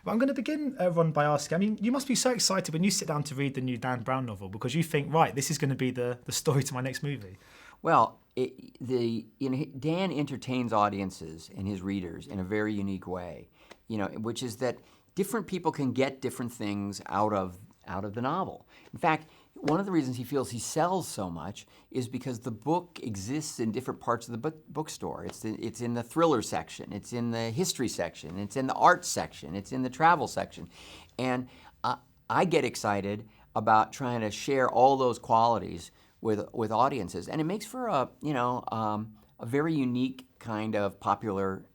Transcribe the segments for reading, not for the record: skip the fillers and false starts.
Well, I'm going to begin, Ron, by asking, I mean, you must be so excited when you sit down to read the new Dan Brown novel because you think, right, this is going to be the story to my next movie. Well, Dan entertains audiences and his readers in a very unique way, which is that different people can get different things out of the novel. In fact, one of the reasons he feels he sells so much is because the book exists in different parts of the bookstore. It's in the thriller section, it's in the history section, it's in the art section, it's in the travel section. And I get excited about trying to share all those qualities with audiences. And it makes for a very unique kind of popular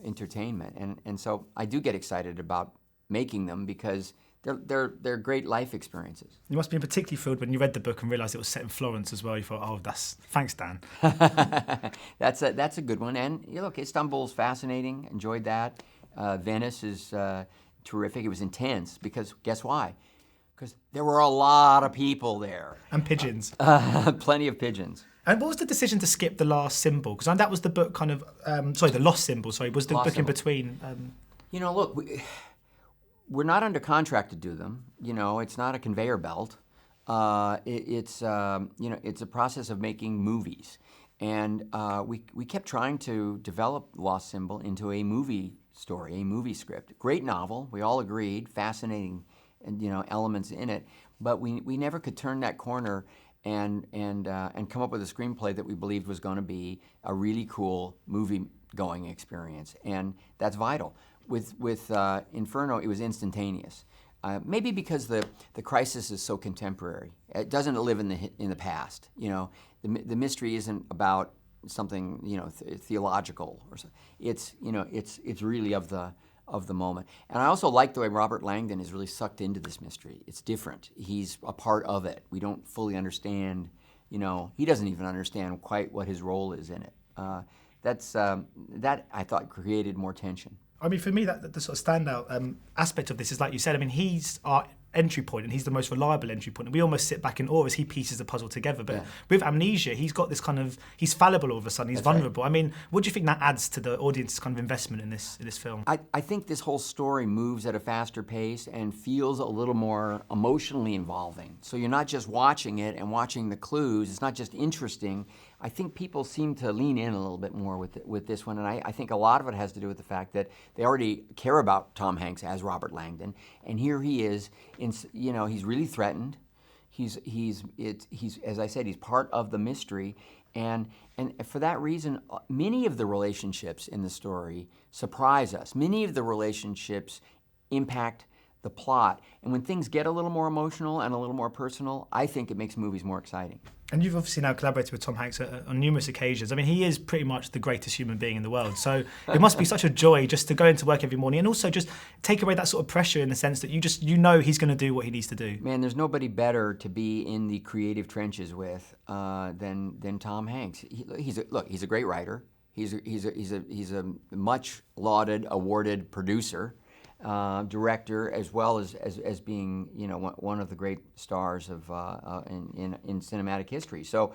entertainment. And so I do get excited about making them because they're great life experiences. You must have been particularly thrilled when you read the book and realised it was set in Florence as well. You thought, oh, thanks, Dan. That's a good one. And look, Istanbul's fascinating. Enjoyed that. Venice is terrific. It was intense because guess why? Because there were a lot of people there. And pigeons. Plenty of pigeons. And what was the decision to skip The Last Symbol? Because that was the book kind of, The Lost Symbol, was the book in between? Look, we're not under contract to do them. It's not a conveyor belt. It's a process of making movies. And we kept trying to develop Lost Symbol into a movie story, a movie script. Great novel, we all agreed, fascinating elements in it, but we never could turn that corner and come up with a screenplay that we believed was going to be a really cool movie-going experience, and that's vital. With Inferno, it was instantaneous. Maybe because the crisis is so contemporary. It doesn't live in the past. The mystery isn't about something theological or something. It's really of the moment. And I also like the way Robert Langdon is really sucked into this mystery. It's different. He's a part of it. We don't fully understand, he doesn't even understand quite what his role is in it. That I thought created more tension. I mean, for me, the sort of standout aspect of this is, like you said, I mean, he's our entry point and he's the most reliable entry point. And we almost sit back in awe as he pieces the puzzle together. But with amnesia, he's got this kind of, he's fallible all of a sudden, he's vulnerable. Right. I mean, what do you think that adds to the audience's kind of investment in this film? I think this whole story moves at a faster pace and feels a little more emotionally involving. So you're not just watching it and watching the clues, it's not just interesting. I think people seem to lean in a little bit more with this one, and I think a lot of it has to do with the fact that they already care about Tom Hanks as Robert Langdon, and here he is. He's really threatened. He's as I said, he's part of the mystery, and for that reason, many of the relationships in the story surprise us. Many of the relationships impact the plot, and when things get a little more emotional and a little more personal, I think it makes movies more exciting. And you've obviously now collaborated with Tom Hanks on numerous occasions. I mean, he is pretty much the greatest human being in the world. So it must be such a joy just to go into work every morning and also just take away that sort of pressure in the sense that you know he's going to do what he needs to do. Man, there's nobody better to be in the creative trenches with than Tom Hanks. He's a great writer. He's a much lauded, awarded producer. Director, as well as being one of the great stars of in cinematic history. So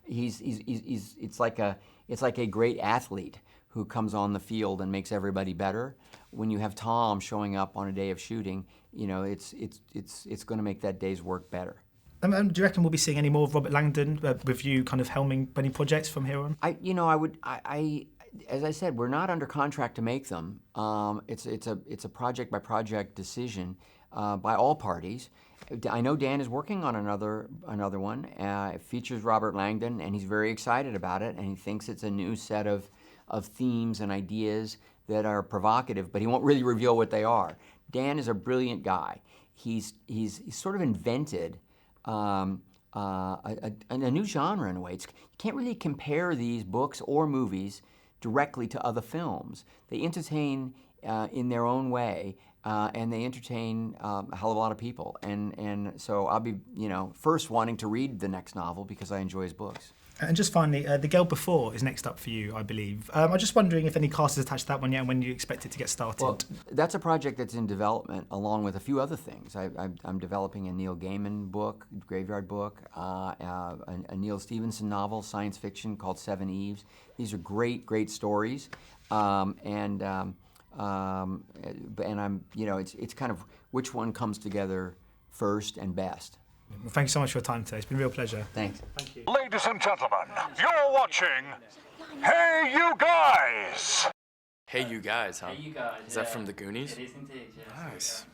he's it's like a great athlete who comes on the field and makes everybody better. When you have Tom showing up on a day of shooting, it's going to make that day's work better. Do you reckon we'll be seeing any more of Robert Langdon with you kind of helming many projects from here on? As I said, we're not under contract to make them. It's a project by project decision by all parties. I know Dan is working on another one. It features Robert Langdon, and he's very excited about it. And he thinks it's a new set of themes and ideas that are provocative, but he won't really reveal what they are. Dan is a brilliant guy. He's sort of invented a new genre in a way. You can't really compare these books or movies directly to other films. They entertain in their own way, and they entertain a hell of a lot of people. And so I'll be, first wanting to read the next novel because I enjoy his books. And just finally, The Girl Before is next up for you, I believe. I'm just wondering if any cast is attached to that one yet and when you expect it to get started. Well, that's a project that's in development along with a few other things. I'm developing a Neil Gaiman book, Graveyard book, a Neil Stephenson novel, science fiction called Seven Eves. These are great stories. and I'm, it's kind of which one comes together first and best. Well, thank you so much for your time today. It's been a real pleasure. Thanks. Thank you. Ladies and gentlemen, you're watching Hey You Guys! Hey, you guys, huh? Hey, you guys. Is that from the Goonies? It is indeed, yes. Nice.